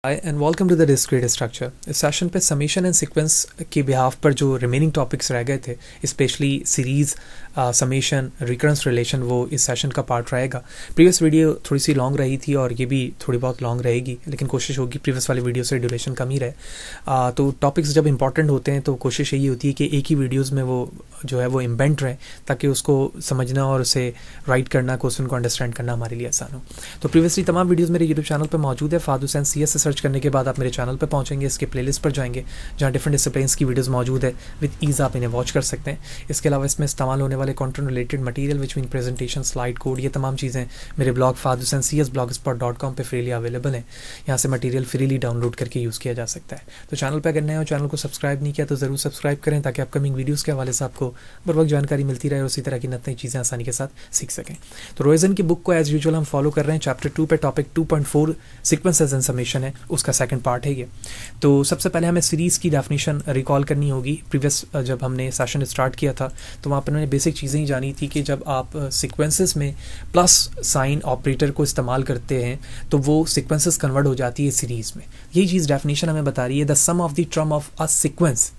Hi and welcome to the discrete structure. इस session पे summation and sequence के behalf पर जो रिमेनिंग टॉपिक्स रह गए थे, specially series, summation, recurrence relation, वो इस सेशन का पार्ट रहेगा। प्रीवियस वीडियो थोड़ी सी लॉन्ग रही थी और ये भी थोड़ी बहुत लॉन्ग रहेगी, लेकिन कोशिश होगी प्रीवियस वाली वीडियो से ड्यूरेशन कम ही रहे। तो टॉपिक्स जब इंपॉर्टेंट होते हैं तो कोशिश यही होती है कि एक ही वीडियोज़ में वो जो है वो इम्बेंट रहे, ताकि उसको समझना और उसे राइट करना, क्वेश्चन को अंडरस्टैंड करना हमारे लिए आसान हो। तो प्रीवियसली तमाम वीडियोज़ मेरे यूट्यूब चैनल पर मौजूद है। फाद हुसैन CS से सर्च करने के बाद आप मेरे चैनल पर पहुंचेंगे, इसके प्लेलिस्ट पर जाएंगे जहां डिफरेंट डिसिप्लिन्स की वीडियोस मौजूद है। विद ईज आप इन्हें वॉच कर सकते हैं। इसके अलावा इसमें इस्तेमाल होने वाले content related material which mean presentation, slide, code, ये तमाम चीज़ें मेरे ब्लॉग fadhusaincs.blogspot.com पे फ्रीली अवेलेबल हैं। यहाँ से मटेरियल फ्रीली डाउनलोड करके यूज़ किया जा सकता है। तो चैनल पर अगर नए हो, चैनल को सब्सक्राइब नहीं किया तो ज़रूर सब्सक्राइब करें, ताकि अपकमिंग वीडियोज़ के हवाले से आपको बर वक्त जानकारी मिलती रहे और उसी तरह की नई चीज़ें आसानी के साथ सीख सकें। तो रोइजन की बुक को एज यूजुअल हम फॉलो कर रहे हैं। चैप्टर 2 पे टॉपिक 2.4 सीक्वेंसेस एंड समेशन है, उसका सेकंड पार्ट है ये। तो सबसे पहले हमें सीरीज़ की डेफिनेशन रिकॉल करनी होगी। प्रीवियस जब हमने सेशन स्टार्ट किया था तो वहाँ पर मैंने बेसिक चीज़ें ही जानी थी कि जब आप सीक्वेंसेस में प्लस साइन ऑपरेटर को इस्तेमाल करते हैं तो वो सीक्वेंसेस कन्वर्ट हो जाती है सीरीज़ में। यही चीज़ डेफिनेशन हमें बता रही है। The sum of the term of a sequence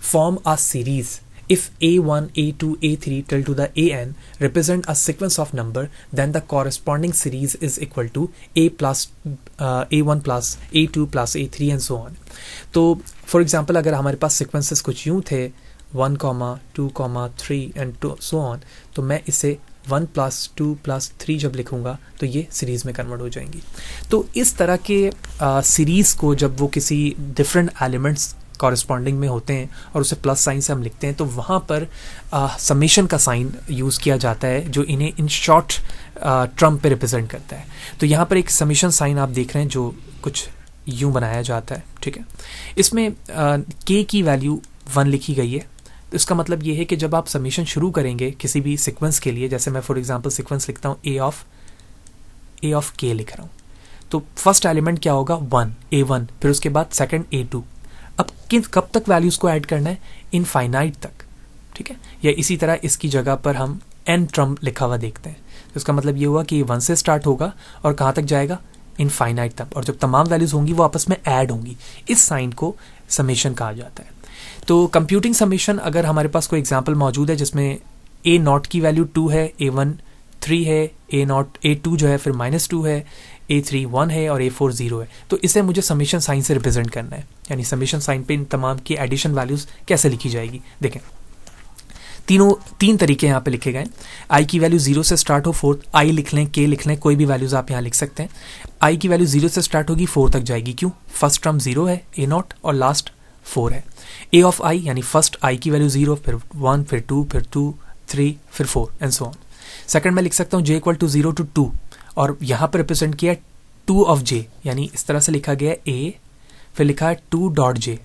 form a series if A1, A2, A3 till to the AN represent a sequence of number, then the corresponding series is equal to A1 plus A2 plus A3 and so on. तो for example अगर हमारे पास sequences कुछ यूँ थे 1, 2, 3 and so on, तो मैं इसे 1 + 2 + 3 जब लिखूंगा तो ये सीरीज़ में कन्वर्ट हो जाएंगी। तो इस तरह के सीरीज़ को जब वो किसी डिफरेंट एलिमेंट्स कॉरेस्पॉन्डिंग में होते हैं और उसे प्लस साइन से हम लिखते हैं, तो वहाँ पर समेशन का साइन यूज़ किया जाता है जो इन्हें इन शॉर्ट टर्म पे रिप्रेजेंट करता है। तो यहाँ पर एक समेशन साइन आप देख रहे हैं जो कुछ यूँ बनाया जाता है, ठीक है। इसमें k की वैल्यू 1 लिखी गई है। तो इसका मतलब ये है कि जब आप समेशन शुरू करेंगे किसी भी सीक्वेंस के लिए, जैसे मैं फॉर एग्जांपल सीक्वेंस लिखता हूँ a ऑफ k लिख रहा हूँ, तो फर्स्ट एलिमेंट क्या होगा 1, A1, फिर उसके बाद सेकंड A2। अब कब तक वैल्यूज़ को ऐड करना है? इनफाइनाइट तक, ठीक है। या इसी तरह इसकी जगह पर हम n टर्म लिखा हुआ देखते हैं, तो इसका मतलब ये हुआ कि 1 से स्टार्ट होगा और कहाँ तक जाएगा? इनफाइनाइट तक। और जब तमाम वैल्यूज़ होंगी वो आपस में ऐड होंगी। इस साइन को समेशन कहा जाता है। तो कंप्यूटिंग समेशन, अगर हमारे पास कोई एग्जाम्पल मौजूद है जिसमें A0 की वैल्यू 2 है, A1 3 है, A2 जो है फिर -2 है, A3 1 है और A4 0 है, तो इसे मुझे समेशन साइन से रिप्रेजेंट करना है। यानी समेशन साइन पे इन तमाम की एडिशन वैल्यूज़ कैसे लिखी जाएगी, देखें। तीन तरीके यहाँ पे लिखे गए। i की वैल्यू 0 से स्टार्ट हो, 4 i लिख लें, k लिख लें, कोई भी वैल्यूज़ आप यहाँ लिख सकते हैं। i की वैल्यू 0 से स्टार्ट होगी, 4 तक जाएगी। क्यों? फर्स्ट टर्म 0 है, A0, और लास्ट 4 है। a ऑफ i यानी फर्स्ट i की वैल्यू 0, फिर 1, फिर 2, फिर 2, 3, फिर 4 एंड सो ऑन। सेकंड में लिख सकता हूँ j = 0 to 2, और यहाँ पर रिप्रेजेंट किया 2 ऑफ j, यानी इस तरह से लिखा गया है a, फिर लिखा है 2.j।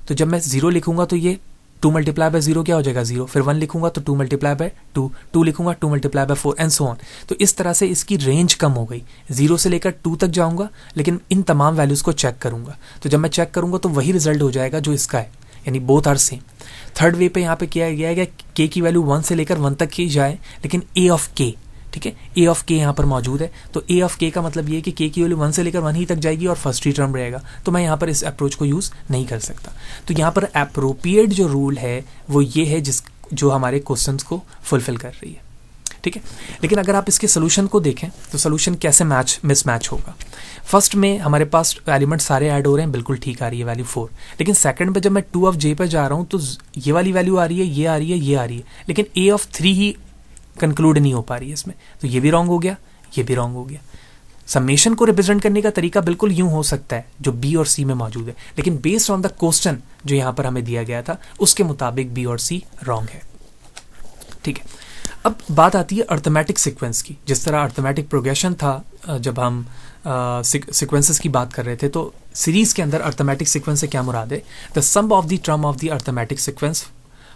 तो जब मैं 0 लिखूंगा तो ये 2 × 0 क्या हो जाएगा? 0। फिर 1 लिखूंगा तो 2 × 2, 2 लिखूंगा 2 × 4 एंड सो ऑन। तो इस तरह से इसकी रेंज कम हो गई। 0 से लेकर 2 तक जाऊंगा, लेकिन इन तमाम वैल्यूज़ को चेक करूंगा। तो जब मैं चेक करूंगा तो वही रिजल्ट हो जाएगा जो इसका है, यानी both are same. Third way पे यहाँ पे किया गया है कि k की वैल्यू 1 से लेकर 1 तक की जाए, लेकिन a ऑफ k, ठीक है, a ऑफ k यहाँ पर मौजूद है। तो a ऑफ k का मतलब ये है कि k की वैल्यू 1 से लेकर 1 ही तक जाएगी और फर्स्ट ही टर्म रहेगा। तो मैं यहाँ पर इस अप्रोच को यूज़ नहीं कर सकता। तो यहाँ पर एप्रोप्रिएट जो रूल है वो ये है जो हमारे क्वेश्चंस को फुलफिल कर रही है, ठीक है। लेकिन अगर आप इसके सोल्यूशन को देखें तो सोल्यूशन कैसे मिसमैच होगा। फर्स्ट में हमारे पास एलिमेंट सारे ऐड हो रहे हैं, बिल्कुल ठीक आ रही है वैल्यू 4, लेकिन सेकंड पे जब मैं 2 ऑफ j पर जा रहा हूँ तो ये वाली वैल्यू आ रही है, ये आ रही है, ये आ रही है, लेकिन a ऑफ 3 ही कंक्लूड नहीं हो पा रही है इसमें। तो ये भी रॉन्ग हो गया, ये भी रॉन्ग हो गया। समेशन को रिप्रेजेंट करने का तरीका बिल्कुल यूं हो सकता है जो b और c में मौजूद है, लेकिन बेस्ड ऑन द क्वेश्चन जो यहाँ पर हमें दिया गया था उसके मुताबिक b और c रॉन्ग है, ठीक है। अब बात आती है अर्थमेटिक सीक्वेंस की। जिस तरह अर्थमेटिक प्रोग्रेशन था जब हम सीक्वेंसेस की बात कर रहे थे, तो सीरीज के अंदर अर्थमेटिक सीक्वेंस से क्या मुराद है? The sum of the term of the arithmetic sequence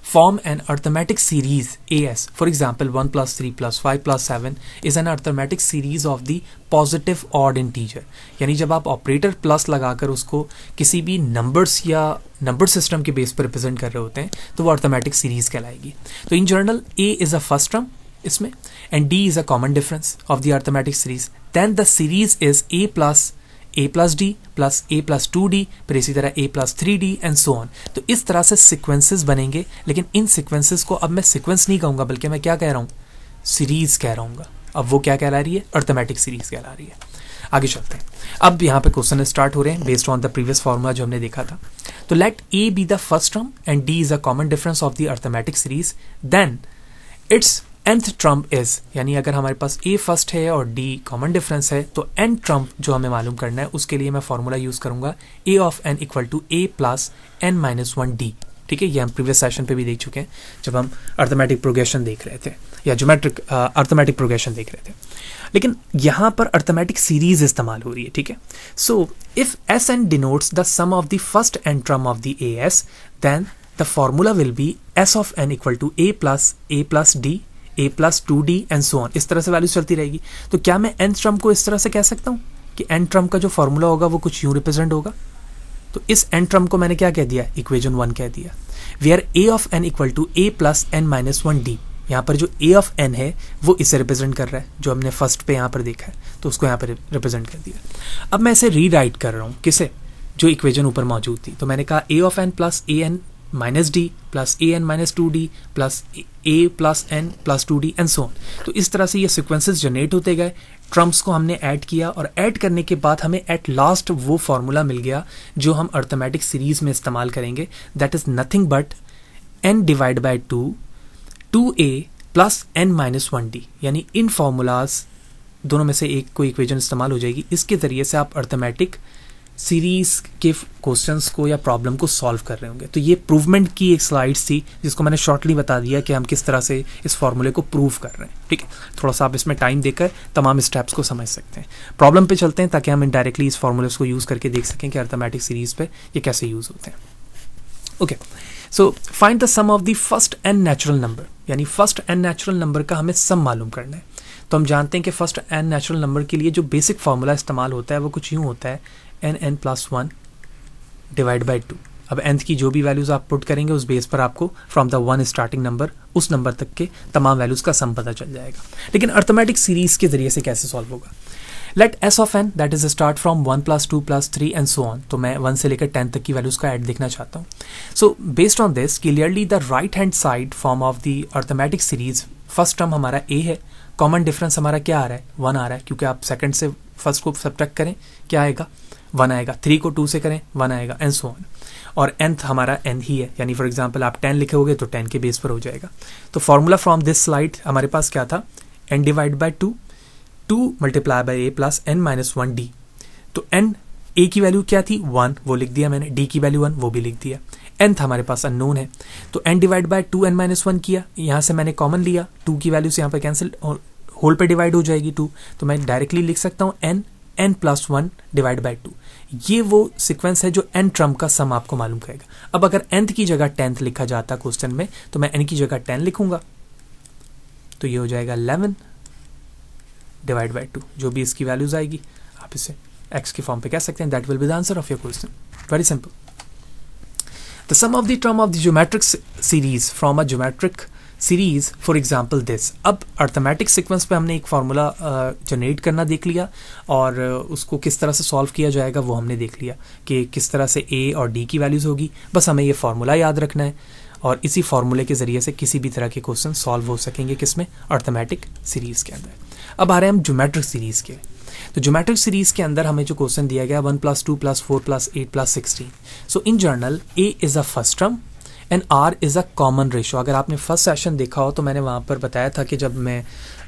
form an arithmetic series AS. For example, 1 + 3 + 5 + 7 is an arithmetic series of the positive odd integer. यानी जब आप ऑपरेटर प्लस लगाकर उसको किसी भी नंबर्स या नंबर सिस्टम के बेस पर रिप्रेजेंट कर रहे होते हैं तो वो अर्थमेटिक सीरीज कहलाएगी। तो in general a is a first term इसमें and d is a common difference of the arithmetic series. Then the series is a + a plus d plus a plus 2d, फिर इसी तरह a plus 3d and so on. तो इस तरह से sequences बनेंगे, लेकिन इन सीक्वेंसेस को अब मैं सीक्वेंस नहीं कहूँगा, बल्कि मैं क्या कह रहा हूँ, सीरीज कह रहा हूँ। अब वो क्या कहला रही है, अर्थमेटिक सीरीज कहला रही है। आगे चलते हैं। अब यहाँ पे क्वेश्चन स्टार्ट हो रहे हैं based on the previous formula जो हमने देखा था। तो let a be the first term and d is a common difference of the arithmetic series, then its nth term is, यानी अगर हमारे पास a फर्स्ट है और d कॉमन डिफरेंस है, तो nth टर्म जो हमें मालूम करना है उसके लिए मैं फॉर्मूला यूज करूंगा a of n equal to a plus n minus 1d। ठीक है, ये हम प्रीवियस सेशन पे भी देख चुके हैं जब हम अर्थमेटिक प्रोग्रेशन देख रहे थे या ज्योमेट्रिक अर्थमेटिक प्रोग्रेशन देख रहे थे, लेकिन यहाँ पर अर्थमेटिक सीरीज इस्तेमाल हो रही है। ठीक है, so if S N denotes the sum of the first N term of the A S, then the formula will be S of N equal to a plus डी, a plus 2d and so on. इस तरह से value चलती रहेगी। तो क्या मैं nth term को इस तरह से कह सकता हूँ कि n टर्म का जो फॉर्मूला होगा वो कुछ यूं रिप्रेजेंट होगा? तो इस n टर्म को मैंने क्या कह दिया, इक्वेशन 1 कह दिया, where a of n equal to a plus n minus 1d। यहाँ पर जो a ऑफ n है वो इसे रिप्रेजेंट कर रहा है, जो हमने फर्स्ट पे यहाँ पर देखा है, तो उसको यहाँ पर रिप्रेजेंट कर दिया। अब मैं इसे रीराइट कर रहा हूँ, किसे, जो इक्वेशन ऊपर मौजूद थी। तो मैंने कहा a of n plus a n minus D plus a n minus 2d plus a plus n plus 2d and so on. तो इस तरह से ये सिक्वेंसेस जनरेट होते गए, टर्म्स को हमने ऐड किया और ऐड करने के बाद हमें एट लास्ट वो फॉर्मूला मिल गया जो हम अर्थमेटिक सीरीज में इस्तेमाल करेंगे, that is nothing but n divide by 2a plus n minus 1d। यानी इन फॉर्मूलाज दोनों में से एक कोई इक्वेशन इस्तेमाल हो जाएगी। इसके जरिए से आप अर्थमेटिक सीरीज के क्वेश्चंस को या प्रॉब्लम को सॉल्व कर रहे होंगे। तो ये प्रूवमेंट की एक स्लाइड्स थी जिसको मैंने शॉर्टली बता दिया कि हम किस तरह से इस फॉर्मूले को प्रूव कर रहे हैं। ठीक है, थोड़ा सा आप इसमें टाइम देकर तमाम स्टेप्स को समझ सकते हैं। प्रॉब्लम पे चलते हैं ताकि हम इनडायरेक्टली इस फॉर्मूलेस को यूज़ करके देख सकें कि अर्थमेटिक सीरीज पे ये कैसे यूज़ होते हैं। Okay, so find the sum of the first n natural number, यानी फर्स्ट n नेचुरल नंबर का हमें सम मालूम करना है। तो हम जानते हैं कि फर्स्ट n नेचुरल नंबर के लिए जो बेसिक फार्मूला इस्तेमाल होता है वो कुछ यूँ होता है, n प्लस 1 डिवाइड बाई 2। अब nth की जो भी वैल्यूज आप पुट करेंगे उस बेस पर आपको फ्रॉम द 1 स्टार्टिंग नंबर उस नंबर तक के तमाम वैल्यूज का सम पता चल जाएगा। लेकिन अर्थमेटिक सीरीज के जरिए से कैसे सॉल्व होगा? Let s of n that is start from 1 plus 2 plus 3 and so on. तो मैं 1 से लेकर 10 तक की वैल्यूज का ऐड देखना चाहता हूँ। So based on this clearly the right hand side form of the arithmetic series, first term हमारा a है, कॉमन डिफरेंस हमारा क्या आ रहा है, 1 आ रहा है, क्योंकि आप सेकंड से फर्स्ट को सब्ट्रैक्ट करें क्या आएगा, 1 आएगा, 3 को 2 से करें 1 आएगा एंड सो ऑन। और nth हमारा n ही है, यानी फॉर एग्जांपल आप 10 लिखे होगे तो 10 के बेस पर हो जाएगा। तो फॉर्मूला फ्रॉम दिस स्लाइड हमारे पास क्या था, n divide by 2 multiply by a plus n minus 1d। तो n a की वैल्यू क्या थी, 1, वो लिख दिया मैंने, d की वैल्यू 1 वो भी लिख दिया। nth हमारे पास अननोन है, तो n divide by 2n minus 1 किया, यहाँ से मैंने कॉमन लिया, 2 की वैल्यू से यहाँ पर कैंसिल और होल पे डिवाइड हो जाएगी 2, तो मैं डायरेक्टली लिख सकता हूँ n प्लस 1 डिवाइड बाई 2। ये वो सीक्वेंस है जो n टर्म का सम आपको मालूम करेगा। अब अगर nth की जगह 10th लिखा जाता क्वेश्चन में, तो मैं n की जगह 10 लिखूंगा, तो ये हो जाएगा 11 डिवाइड बाई 2। जो भी इसकी वैल्यूज आएगी आप इसे x के फॉर्म पे कह सकते हैं, that will be the answer of your question. Very simple. The sum of the term of the geometric series from a geometric series for example this. अब अर्थमेटिक सीक्वेंस पे हमने एक फार्मूला जनरेट करना देख लिया और उसको किस तरह से सॉल्व किया जाएगा वो हमने देख लिया कि किस तरह से a और d की वैल्यूज होगी। बस हमें ये फार्मूला याद रखना है और इसी फार्मूले के जरिए से किसी भी तरह के क्वेश्चन सॉल्व हो सकेंगे, किसमें, अर्थमेटिक सीरीज के अंदर। अब आ रहे हैं हम ज्योमेट्रिक सीरीज के। तो ज्योमेट्रिक सीरीज के अंदर हमें जो क्वेश्चन दिया गया 1 plus 2 plus 4 plus 8 plus 16। So in general a is a first term and r is a common ratio. अगर आपने फर्स्ट सेशन देखा हो तो मैंने वहाँ पर बताया था कि जब मैं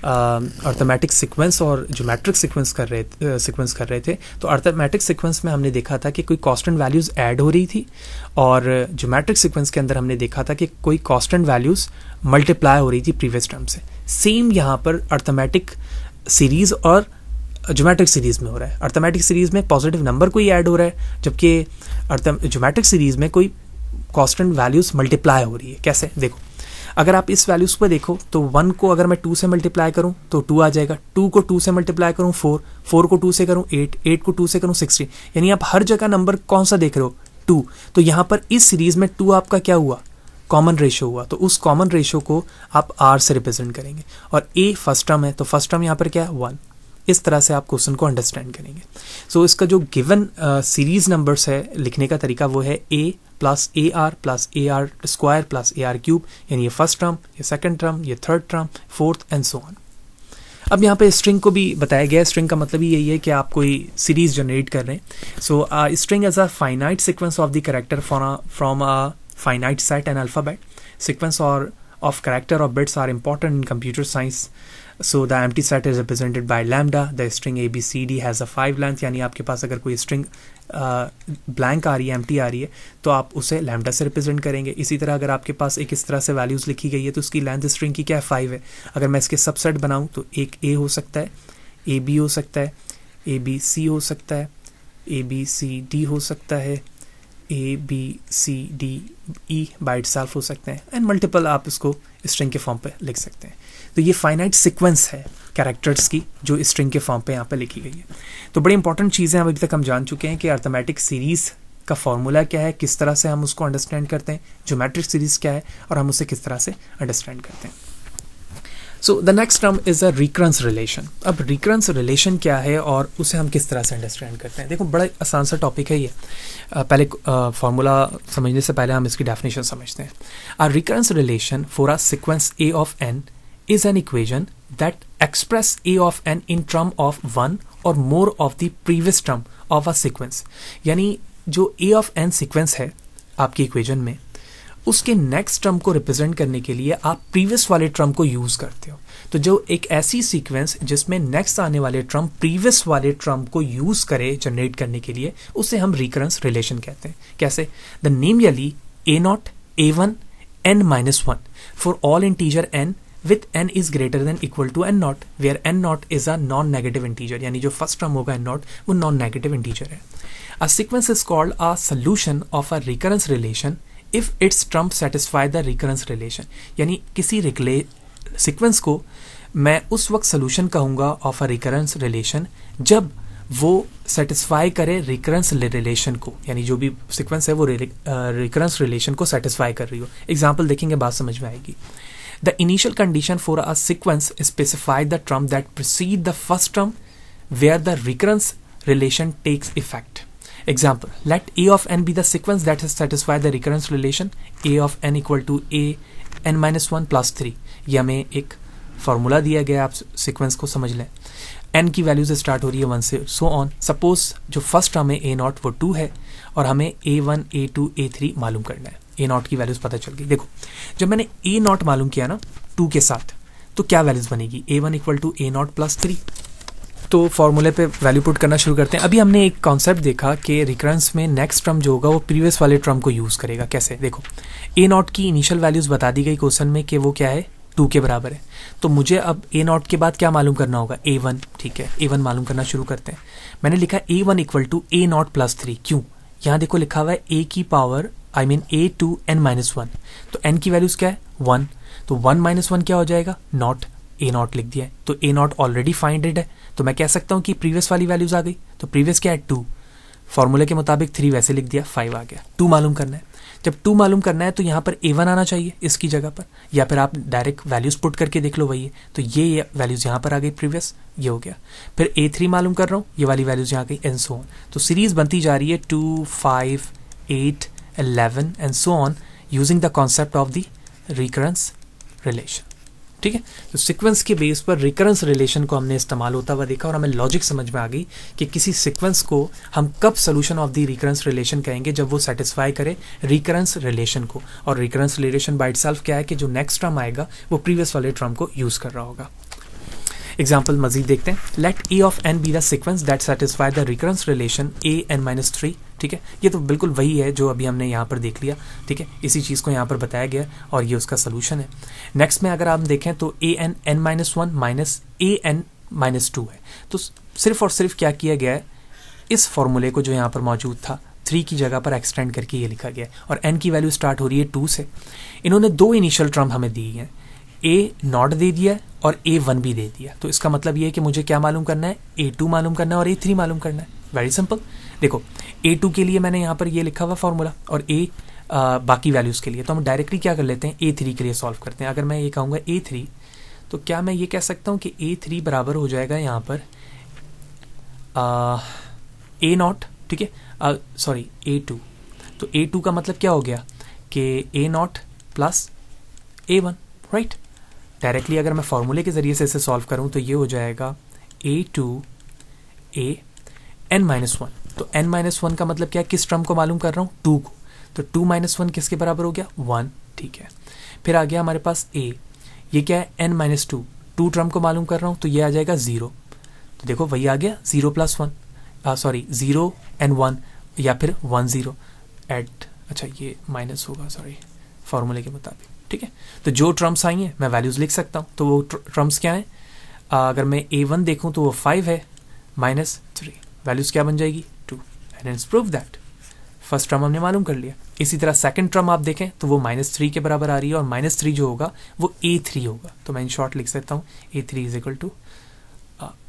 अर्थमेटिक सीक्वेंस और ज्योमेट्रिक सीक्वेंस कर रहे थे तो अर्थमेटिक सीक्वेंस में हमने देखा था कि कोई कांस्टेंट वैल्यूज़ ऐड हो रही थी और ज्योमेट्रिक सीक्वेंस के अंदर हमने देखा था कि कोई कांस्टेंट वैल्यूज़ मल्टीप्लाई हो रही थी प्रीवियस टर्म से। सेम यहाँ पर अर्थमेटिक सीरीज़ और ज्योमेट्रिक सीरीज़ में हो रहा है। अर्थमेटिक सीरीज़ में पॉजिटिव नंबर कोई ऐड हो रहा है, जबकि ज्योमेट्रिक सीरीज़ में कोई कांस्टेंट वैल्यूज मल्टीप्लाई हो रही है। कैसे, देखो, अगर आप इस वैल्यूज पर देखो तो 1 को अगर मैं 2 से मल्टीप्लाई करूं तो 2 आ जाएगा, 2 को 2 से मल्टीप्लाई करूं 4 को 2 से करूं 8 को 2 से करूं 16, यानी आप हर जगह नंबर कौन सा देख रहे हो, 2। तो यहाँ पर इस सीरीज में 2 आपका क्या हुआ, कॉमन रेशो हुआ। तो उस कॉमन रेशो को आप r से रिप्रेजेंट करेंगे और a फर्स्ट टर्म है तो फर्स्ट टर्म यहाँ पर क्या है 1, इस तरह से आप क्वेश्चन को अंडरस्टैंड करेंगे। सो इसका जो गिवन सीरीज नंबर्स है लिखने का तरीका वो है a plus A R plus A R square plus A R cube, यानी ये फर्स्ट टर्म, ये सेकंड टर्म, ये third term, fourth and so on. अब यहाँ पे स्ट्रिंग को भी बताया गया है। स्ट्रिंग का मतलब ही यही है कि आप कोई सीरीज जनरेट कर रहे हैं। So string as a finite sequence of the character from a finite set and alphabet. Sequence और of character or bits are important in computer science. So the empty set is represented by lambda. The string ABCD has a 5 length, यानी आपके पास अगर कोई string blank आ रही है, empty आ रही है, तो आप उसे lambda से represent करेंगे। इसी तरह अगर आपके पास एक इस तरह से values लिखी गई है तो उसकी length string की क्या है, 5 है। अगर मैं इसके सबसेट बनाऊँ तो एक A हो सकता है, AB हो सकता है, ABC हो सकता है, ABCD हो सकता है, ABCDE बाय इटसेल्फ हो सकते हैं, एंड मल्टीपल आप इसको स्ट्रिंग के फॉर्म पे लिख सकते हैं। तो ये फाइनाइट सीक्वेंस है कैरेक्टर्स की जो स्ट्रिंग के फॉर्म पे यहाँ पे लिखी गई है। तो बड़ी इंपॉर्टेंट चीज़ें अभी तक हम जान चुके हैं कि अर्थमेटिक सीरीज़ का फॉर्मूला क्या है, किस तरह से हम उसको अंडरस्टैंड करते हैं, ज्योमेट्रिक सीरीज़ क्या है और हम उसे किस तरह से अंडरस्टैंड करते हैं। So the next term is a recurrence relation. अब रिकरेंस रिलेशन क्या है और उसे हम किस तरह से अंडरस्टैंड करते हैं। देखो बड़ा आसान सा टॉपिक है ये। पहले फार्मूला समझने से पहले हम इसकी डेफिनेशन समझते हैं। A recurrence relation for a sequence a of n is an equation that express a of n in term of one or more of the previous term of a sequence. यानी जो ए of N sequence है आपकी equation में, उसके next term को represent करने के लिए आप प्रीवियस वाले टर्म को यूज करते हो। तो जो एक ऐसी सीक्वेंस जिसमें नेक्स्ट आने वाले टर्म प्रीवियस वाले टर्म को यूज करे जनरेट करने के लिए, उसे हम रिकरेंस रिलेशन कहते हैं। कैसे? The namely a naught a1 n-1 for all integer n with n is greater than equal to n naught, where n naught is a non-negative integer, यानी जो फर्स्ट टर्म होगा n naught वो non-negative integer है। A sequence is called a solution of a recurrence relation if its term satisfy the recurrence relation। यानी किसी sequence को मैं उस वक्त सोल्यूशन कहूँगा ऑफ अ रिकरेंस रिलेशन जब वो सेटिस्फाई करे रिकरेंस रिलेशन को, यानी जो भी सीक्वेंस है वो रिकरेंस रिलेशन को सेटिस्फाई कर रही हो। एग्जाम्पल देखेंगे, बात समझ में आएगी। The initial condition for a sequence specify the term that precede the first term where the recurrence relation takes effect. Example, let A of n be the sequence that satisfy the recurrence relation A of n equal to A n-1 plus 3। ये हमें एक formula दिया गया, आप sequence को समझ लें। n की वैल्यू से स्टार्ट हो रही है 1 से सो ऑन। सपोज जो फर्स्ट टर्म है A0 वो 2 है और हमें A1 A2 A3 मालूम करना है। A0 की वैल्यूज पता चल गई। देखो जब मैंने A0 मालूम किया ना 2 के साथ, तो क्या वैल्यूज बनेगी? A1 equal to A0 plus 3। तो फॉर्मूले पे वैल्यू पुट करना शुरू करते हैं। अभी हमने एक कॉन्सेप्ट देखा कि रिकरेंस में नेक्स्ट टर्म जो होगा वो प्रीवियस वाले टर्म को यूज करेगा। कैसे? देखो A0 की इनिशियल वैल्यूज बता दी गई क्वेश्चन में कि वो क्या है, 2 के बराबर है। तो मुझे अब A0 के बाद क्या मालूम करना होगा? A1। ठीक है, A1 मालूम करना शुरू करते हैं। मैंने लिखा A1 equal to A0 plus 3। क्यों? यहाँ देखो लिखा हुआ है A की पावर A2 n-1। तो n की वैल्यूज क्या है? 1। तो 1 - 1 क्या हो जाएगा? नॉट। A0 लिख दिया है तो A0 ऑलरेडी फाइंडेड है, तो मैं कह सकता हूँ कि प्रीवियस वाली वैल्यूज आ गई। तो प्रीवियस क्या है? 2। फॉर्मूले के मुताबिक 3 वैसे लिख दिया, 5 आ गया। 2 मालूम करना है। जब 2 मालूम करना है तो यहाँ पर A1 आना चाहिए इसकी जगह पर, या फिर आप डायरेक्ट वैल्यूज पुट करके देख लो वही है। तो ये वैल्यूज यहाँ पर आ गई, प्रीवियस ये हो गया। फिर A3 मालूम कर रहा हूँ, ये वाली वैल्यूज यहाँ गई, एंड सो ऑन। तो सीरीज बनती जा रही है 2, 5, 8, 11 and so on using the concept of the recurrence relation। ठीक है, तो सीक्वेंस के बेस पर रिकरेंस रिलेशन को हमने इस्तेमाल होता हुआ देखा और हमें लॉजिक समझ में आ गई कि किसी सीक्वेंस को हम कब solution of the recurrence relation कहेंगे, जब वो सेटिस्फाई करे रिकरेंस रिलेशन को। और रिकरेंस रिलेशन बाय इटसेल्फ क्या है कि जो नेक्स्ट टर्म आएगा वो प्रीवियस वाले टर्म को यूज कर रहा होगा। एग्जाम्पल मजीद देखते हैं। Let a of n be the sequence that satisfy the recurrence relation A(n-3)। ठीक है, ये तो बिल्कुल वही है जो अभी हमने यहाँ पर देख लिया। ठीक है, इसी चीज़ को यहाँ पर बताया गया और ये उसका सोल्यूशन है। नेक्स्ट में अगर आप देखें तो AN(n-1) माइनस AN-2 है। तो सिर्फ और सिर्फ क्या किया गया है, इस फॉर्मूले को जो यहाँ पर मौजूद था 3 की जगह पर एक्सटेंड करके ये लिखा गया है। और n की वैल्यू स्टार्ट हो रही है 2 से। इन्होंने 2 इनिशियल टर्म हमें दी हैं, A0 दे दिया है और A1 भी दे दिया। तो इसका मतलब ये है कि मुझे क्या मालूम करना है? A2 मालूम करना है और A3 मालूम करना है। Very simple. देखो A2 के लिए मैंने यहाँ पर ये लिखा हुआ फॉर्मूला और बाकी वैल्यूज़ के लिए, तो हम डायरेक्टली क्या कर लेते हैं, A3 के लिए सॉल्व करते हैं। अगर मैं ये कहूँगा A3, तो क्या मैं ये कह सकता हूँ कि A3 बराबर हो जाएगा यहाँ पर ए नॉट, ठीक है, सॉरी A2, तो A2 का मतलब क्या हो गया कि A not plus A1, right. Directly अगर मैं फॉर्मूले के जरिए से इसे सॉल्व करूं तो ये हो जाएगा A2 A n-1, तो n-1 का मतलब क्या है, किस टर्म को मालूम कर रहा हूँ, 2 को, तो 2-1 किसके बराबर हो गया, 1, ठीक है। फिर आ गया हमारे पास A, ये क्या है, n-2, 2 टर्म को मालूम कर रहा हूँ तो ये आ जाएगा 0, तो देखो वही आ गया 0 + 1, सॉरी 0 and 1 या फिर 1 0 एट, अच्छा ये माइनस होगा, सॉरी फॉर्मूले के मुताबिक, ठीक है। तो जो टर्म्स आई हैं मैं वैल्यूज लिख सकता हूँ, तो वो टर्म्स क्या हैं, अगर मैं A1 देखूँ तो वो 5 है, -3, वैल्यूज क्या बन जाएगी, 2, and it's prove that first term हमने मालूम कर लिया। इसी तरह सेकंड टर्म आप देखें तो वो -3 के बराबर आ रही है, और -3 जो होगा वो A3 होगा, तो मैं इन शॉर्ट लिख सकता हूँ A3 =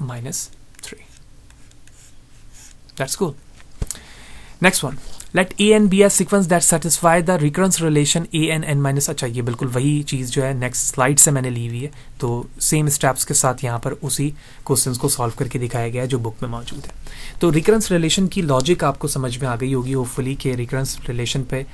-3। That's cool. Next one. Let A and be a sequence that satisfy the recurrence relation A and n-, अच्छा ये बिल्कुल वही चीज़ जो है नेक्स्ट स्लाइड से मैंने ली हुई है, तो सेम स्टेप्स के साथ यहाँ पर उसी क्वेश्चंस को सॉल्व करके दिखाया गया है जो बुक में मौजूद है। तो रिकरेंस रिलेशन की लॉजिक आपको समझ में आ गई होगी होपफुली, कि रिकरेंस रिलेशन पे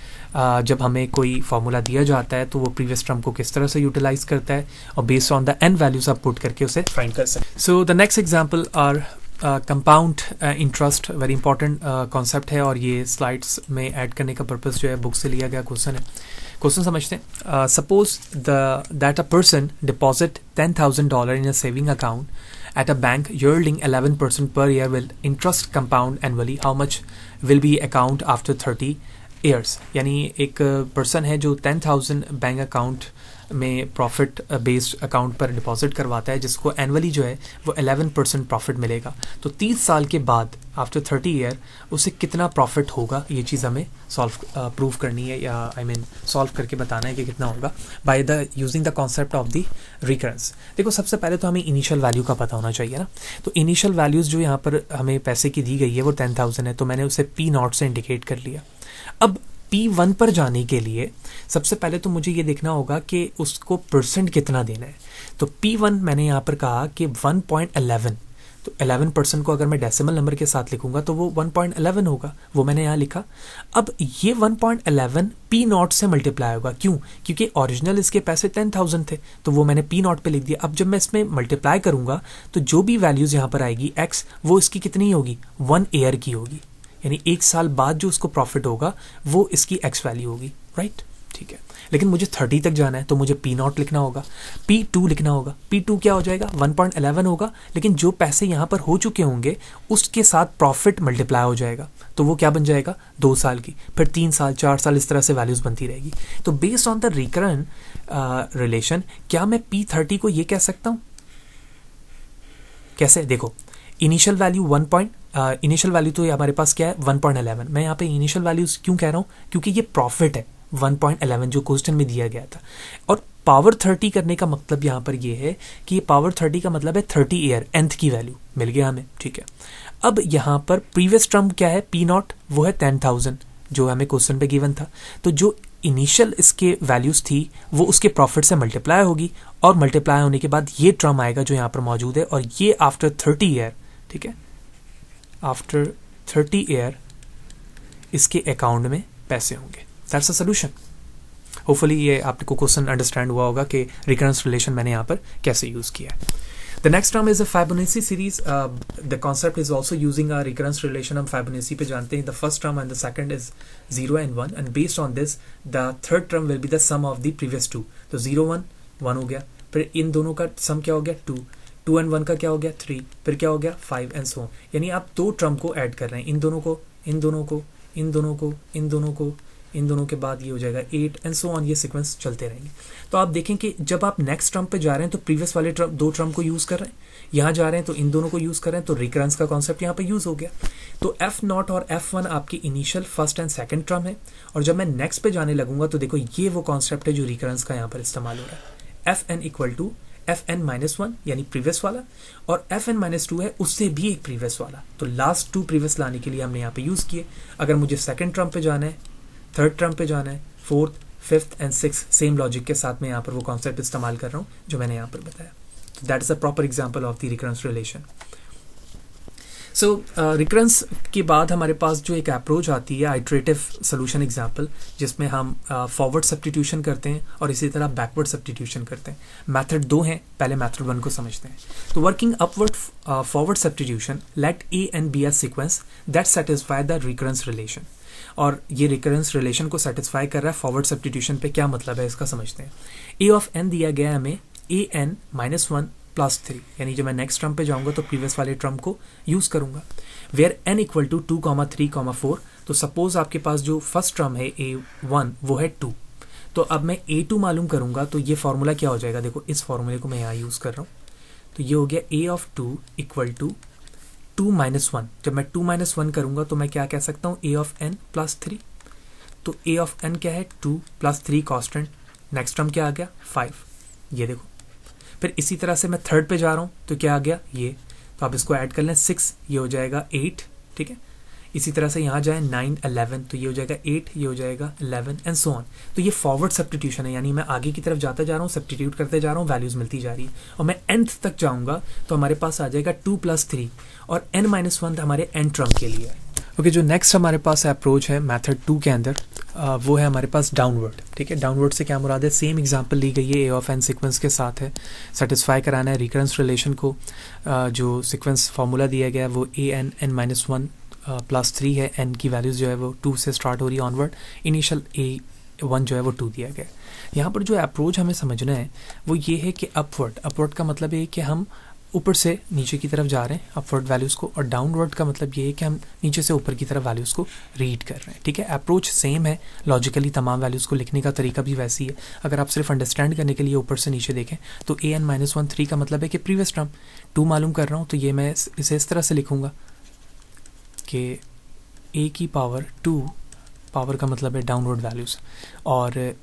जब हमें कोई फार्मूला दिया जाता है तो वो प्रीवियस टर्म को किस तरह से यूटिलाइज करता है, और based on the n values आप पुट करके उसे फाइंड कर सकते हैं। So the next example are compound interest, very important concept है, और ये स्लाइड्स में ऐड करने का पर्पस जो है बुक से लिया गया क्वेश्चन है। क्वेश्चन समझते हैं। Suppose that a person deposit $10,000 in a saving account at a bank yielding 11% per year will interest compound annually, how much will be account after 30 years। यानी एक पर्सन है जो 10,000 बैंक अकाउंट में profit based account पर deposit करवाता है, जिसको annually जो है वो 11% प्रॉफिट मिलेगा, तो 30 साल के बाद आफ्टर 30 ईयर उसे कितना प्रॉफिट होगा, ये चीज़ हमें प्रूव करनी है, या सॉल्व करके बताना है कि कितना होगा by the using the concept of the recurrence. देखो सबसे पहले तो हमें इनिशियल वैल्यू का पता होना चाहिए ना, तो इनिशियल वैल्यूज़ जो यहाँ पर हमें पैसे की दी गई है वो 10,000 है, तो मैंने उसे P0 से इंडिकेट कर लिया। अब P1 पर जाने के लिए सबसे पहले तो मुझे ये देखना होगा कि उसको परसेंट कितना देना है, तो P1 मैंने यहाँ पर कहा कि 1.11, तो 11% को अगर मैं डेसिमल नंबर के साथ लिखूंगा तो वो 1.11 होगा, वो मैंने यहाँ लिखा। अब ये 1.11 P0 से मल्टीप्लाई होगा, क्यों, क्योंकि ओरिजिनल इसके पैसे 10,000 थे, तो वो मैंने P0 पे लिख दिया। अब जब मैं इसमें मल्टीप्लाई करूंगा तो जो भी वैल्यूज यहाँ पर आएगी x, वो इसकी कितनी होगी, 1 ईयर की होगी, यानी 1 साल बाद जो उसको प्रॉफिट होगा वो इसकी x वैल्यू होगी, राइट, ठीक है। लेकिन मुझे 30 तक जाना है तो मुझे P0 लिखना होगा, P2 लिखना होगा। P2 क्या हो जाएगा, 1.11 होगा, लेकिन जो पैसे यहाँ पर हो चुके होंगे उसके साथ प्रॉफिट मल्टीप्लाई हो जाएगा, तो वो क्या बन जाएगा, 2 साल की, फिर 3 साल 4 साल, इस तरह से वैल्यूज बनती रहेगी। तो based on the recurrent relation क्या मैं P30 को ये कह सकता हूँ, कैसे, देखो इनिशियल वैल्यू इनिशियल वैल्यू तो हमारे पास क्या है 1.11, मैं यहाँ पे इनिशियल वैल्यूज क्यों कह रहा हूँ, क्योंकि ये प्रॉफिट है 1.11 जो क्वेश्चन में दिया गया था, और पावर 30 करने का मतलब यहाँ पर ये है कि पावर 30 का मतलब है 30 ईयर, nth की वैल्यू मिल गया हमें, ठीक है। अब यहाँ पर प्रीवियस टर्म क्या है, P0 वो है 10,000 जो हमें क्वेश्चन पे गिवन था, तो जो इनिशियल इसके वैल्यूज थी वो उसके प्रॉफिट से मल्टीप्लाई होगी, और मल्टीप्लाई होने के बाद ये टर्म आएगा जो यहाँ पर मौजूद है, और ये आफ्टर 30 ईयर, ठीक है, आफ्टर 30 ईयर इसके अकाउंट में पैसे होंगे। That's a solution. होपफुली ये आपको क्वेश्चन अंडरस्टैंड हुआ होगा कि रिकरेंस रिलेशन मैंने यहाँ पर कैसे यूज किया है। The next term is a Fibonacci series. The concept is also using a recurrence relation. हम Fibonacci पे जानते हैं the first term and the second is 0 and 1, and based on this the third term will be the sum of the previous 2। तो 0 1 1 हो गया, फिर इन दोनों का सम क्या हो गया 2, 2 and 1 का क्या हो गया 3, फिर क्या हो गया 5 एंड सो। यानी आप 2 टर्म को ऐड कर रहे हैं, इन दोनों को, इन दोनों को, इन दोनों को, इन दोनों को, इन दोनों के बाद ये हो जाएगा 8 एंड सो ऑन, ये सीक्वेंस चलते रहेंगे। तो आप देखें कि जब आप नेक्स्ट टर्म पे जा रहे हैं तो प्रीवियस वाले 2 टर्म को यूज कर रहे हैं, यहाँ जा रहे हैं तो इन दोनों को यूज कर रहे हैं, तो रिकरेंस का कॉन्सेप्ट यहाँ पे यूज हो गया। तो F0 और F1 आपकी initial first and second term है, और जब मैं नेक्स्ट पे जाने लगूंगा तो देखो ये वो कॉन्सेप्ट है जो रिकरेंस का यहाँ पर इस्तेमाल हो रहा है। Fn = Fn-1 यानी प्रीवियस वाला, और Fn-2 है उससे भी एक प्रीवियस वाला, तो लास्ट 2 प्रीवियस लाने के लिए हमने यहाँ पे यूज किए। अगर मुझे सेकंड टर्म पे जाना है, थर्ड टर्म पे जाना है, fourth, fifth and six, same logic के साथ में यहाँ पर वो कॉन्सेप्ट इस्तेमाल कर रहा हूँ जो मैंने यहाँ पर बताया। That is a proper example of the recurrence relation. So recurrence के बाद हमारे पास जो एक अप्रोच आती है आइट्रेटिव सोल्यूशन एग्जाम्पल, जिसमें हम फॉरवर्ड सब्स्टिट्यूशन करते हैं और इसी तरह बैकवर्ड सब्स्टिट्यूशन करते हैं। मेथड 2 हैं, पहले मेथड 1 को समझते हैं। तो working upward forward substitution, let a and b are sequence that satisfy the recurrence relation. और ये रिकरेंस रिलेशन को सेटिस्फाई कर रहा है फॉरवर्ड सब्स्टिट्यूशन पे। क्या मतलब है इसका समझते हैं। ए ऑफ एन दिया गया है हमें ए एन -1 + 3, यानी जब मैं नेक्स्ट टर्म पे जाऊंगा तो प्रीवियस वाले टर्म को यूज करूंगा। Where n = 2, 3, 4। तो सपोज आपके पास जो फर्स्ट टर्म है a1 वो है 2। तो अब मैं a2 मालूम करूंगा तो ये फॉर्मूला क्या हो जाएगा, देखो इस फॉर्मूले को मैं यहाँ यूज कर रहा हूँ। तो ये हो गया a of 2 = 2 - 1। जब मैं 2 - 1 करूंगा तो मैं क्या कह सकता हूँ, a of n + 3। तो a of n क्या है, 2 + 3 कांस्टेंट। नेक्स्ट टर्म क्या आ गया, 5। ये देखो। फिर इसी तरह से मैं थर्ड पे जा रहा हूँ तो क्या आ गया, ये। तो आप इसको ऐड कर लें, 6, ये हो जाएगा 8, ठीक है। इसी तरह से यहाँ जाए 9, 11, तो ये हो जाएगा 8, ये हो जाएगा 11 एंड सो ऑन। तो ये फॉरवर्ड सब्स्टिट्यूशन है, यानी मैं आगे की तरफ जाता जा रहा हूँ, सब्स्टिट्यूट करते जा रहा हूँ, वैल्यूज मिलती जा रही है। और मैं nth तक जाऊँगा तो हमारे पास आ जाएगा 2 + 3 और n - 1 हमारे n टर्म के लिए है। ओके, जो नेक्स्ट हमारे पास अप्रोच है मेथड 2 के अंदर, वो है हमारे पास डाउनवर्ड, ठीक है। डाउनवर्ड से क्या मुराद है, सेम एग्जांपल ली गई है, ए ऑफ एन सीक्वेंस के साथ है। सेटिस्फाई कराना है रिकरेंस रिलेशन को। जो सीक्वेंस फार्मूला दिया गया है वो an n-1 + 3 है। n की वैल्यूज़ जो है वो 2 से स्टार्ट हो रही है ऑनवर्ड। इनिशियल a1 जो है वो 2 दिया गया है। यहाँ पर जो अप्रोच हमें समझना है वो ये है कि अपवर्ड का मतलब ये कि हम ऊपर से नीचे की तरफ जा रहे हैं अपवर्ड वैल्यूज़ को, और डाउनवर्ड का मतलब ये है कि हम नीचे से ऊपर की तरफ वैल्यूज़ को रीड कर रहे हैं, ठीक है। अप्रोच सेम है, लॉजिकली तमाम वैल्यूज़ को लिखने का तरीका भी वैसी है। अगर आप सिर्फ अंडरस्टैंड करने के लिए ऊपर से नीचे देखें तो an - 1 3 का मतलब है कि प्रीवियस टर्म 2 मालूम कर रहा हूँ, तो ये मैं इसे इस तरह से लिखूँगा कि a⁻² पावर का मतलब है डाउनवर्ड वैल्यूज़, और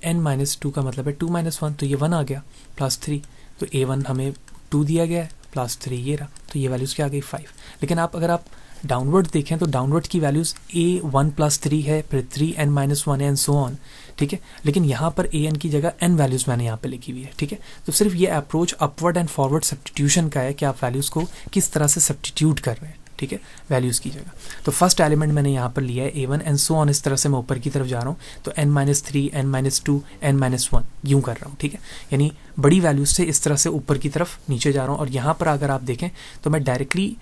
an - 2 का मतलब है 2 - 1, तो ये 1 आ गया, +3। तो a1 हमें 2 दिया गया है, +3 ये रहा, तो ये वैल्यूज़ क्या आ गई, 5। लेकिन अगर आप डाउनवर्ड देखें तो डाउनवर्ड की वैल्यूज़ a1 + 3 है, फिर 3n - 1 है एंड सो ऑन, ठीक है। लेकिन यहाँ पर an की जगह n वैल्यूज़ मैंने यहाँ पे लिखी हुई है, ठीक है। तो सिर्फ ये approach upward and forward substitution का है कि आप वैल्यूज़ को किस तरह से सब्स्टिट्यूट कर रहे हैं, ठीक है, वैल्यूज़ की जगह। तो फर्स्ट एलिमेंट मैंने यहाँ पर लिया है a1 एंड सो ऑन, इस तरह से मैं ऊपर की तरफ जा रहा हूँ। तो n - 3, n - 2, n - 1 यूँ कर रहा हूँ, ठीक है। यानी बड़ी वैल्यूज़ से इस तरह से ऊपर की तरफ नीचे जा रहा हूँ। और यहाँ पर अगर आप देखें तो मैं डायरेक्टली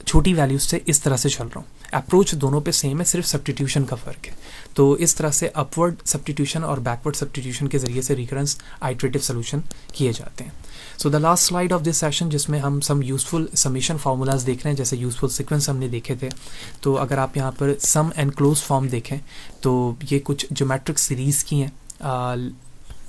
छोटी वैल्यूज़ से इस तरह से चल रहा हूँ। अप्रोच दोनों पे सेम है, सिर्फ सब्स्टिट्यूशन का फ़र्क है। तो इस तरह से अपवर्ड सब्स्टिट्यूशन और बैकवर्ड सब्स्टिट्यूशन के ज़रिए से रिकरेंस आइट्रेटिव सोल्यूशन किए जाते हैं। So the last slide of this session, जिसमें हम सम यूज़फुल समेशन फार्मूलाज देख रहे हैं, जैसे यूज़फुल सीक्वेंस हमने देखे थे। तो अगर आप यहाँ पर सम एंड क्लोज फॉर्म देखें तो ये कुछ ज्योमेट्रिक सीरीज़ की हैं,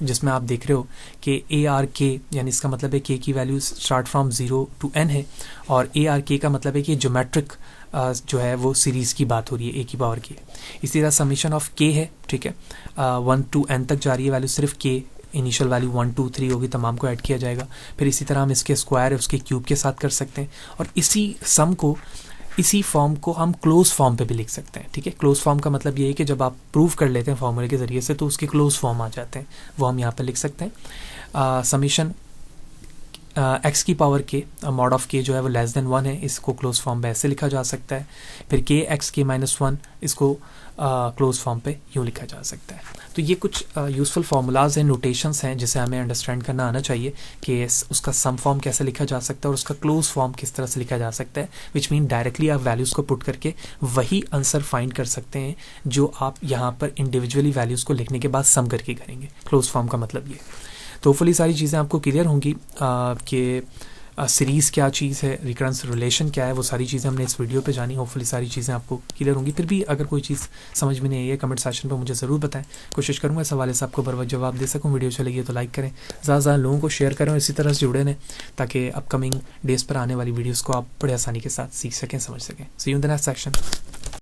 जिसमें आप देख रहे हो कि ARK, यानी इसका मतलब है k की value start from 0 to n है, और ARK का मतलब है कि ज्योमेट्रिक जो है वो सीरीज़ की बात हो रही है a⁻k। इसी तरह समीशन ऑफ k है, ठीक है, 1 to n तक जा रही है वैल्यू, सिर्फ k इनिशियल वैल्यू 1 2 3 होगी, तमाम को ऐड किया जाएगा। फिर इसी तरह हम इसके स्क्वायर उसके क्यूब के साथ कर सकते हैं, और इसी सम को, इसी फॉर्म को हम क्लोज फॉर्म पे भी लिख सकते हैं, ठीक है। क्लोज फॉर्म का मतलब ये है कि जब आप प्रूव कर लेते हैं फॉर्मूले के ज़रिए से तो उसके क्लोज फॉर्म आ जाते हैं, वो हम यहाँ पे लिख सकते हैं। Summation x⁻k mod of k जो है वो <1 है, इसको क्लोज फॉर्म पे ऐसे लिखा जा सकता है। फिर kx⁻k -1 इसको क्लोज फॉर्म पे यूँ लिखा जा सकता है। तो ये कुछ यूज़फुल फार्मूलाज हैं, नोटेशंस हैं, जिसे हमें अंडरस्टैंड करना आना चाहिए कि उसका सम फॉर्म कैसे लिखा जा सकता है और उसका क्लोज फॉर्म किस तरह से लिखा जा सकता है, विच मीन डायरेक्टली आप वैल्यूज़ को पुट करके वही आंसर फाइंड कर सकते हैं जो आप यहाँ पर इंडिविजुअली वैल्यूज़ को लिखने के बाद सम करके करेंगे। क्लोज फॉर्म का मतलब ये। तो होपफुली सारी चीज़ें आपको क्लियर होंगी कि सीरीज़ क्या चीज़ है, रिकरेंस रिलेशन क्या है, वो सारी चीज़ें हमने इस वीडियो पे जानी। होपफुली सारी चीज़ें आपको क्लियर होंगी। फिर भी अगर कोई चीज़ समझ में नहीं आई है कमेंट सेक्शन पे मुझे ज़रूर बताएं, कोशिश करूँगा इस हवाले से आपको बर वक्त जवाब दे सकूँ। वीडियो चलेगी तो लाइक करें, ज़्यादा लोगों को शेयर करें, इसी तरह से जुड़े रहें ताकि अपकमिंग डेज़ पर आने वाली वीडियोज़ को आप बड़े आसानी के साथ सीख सकें, समझ सकें। See you in the next section.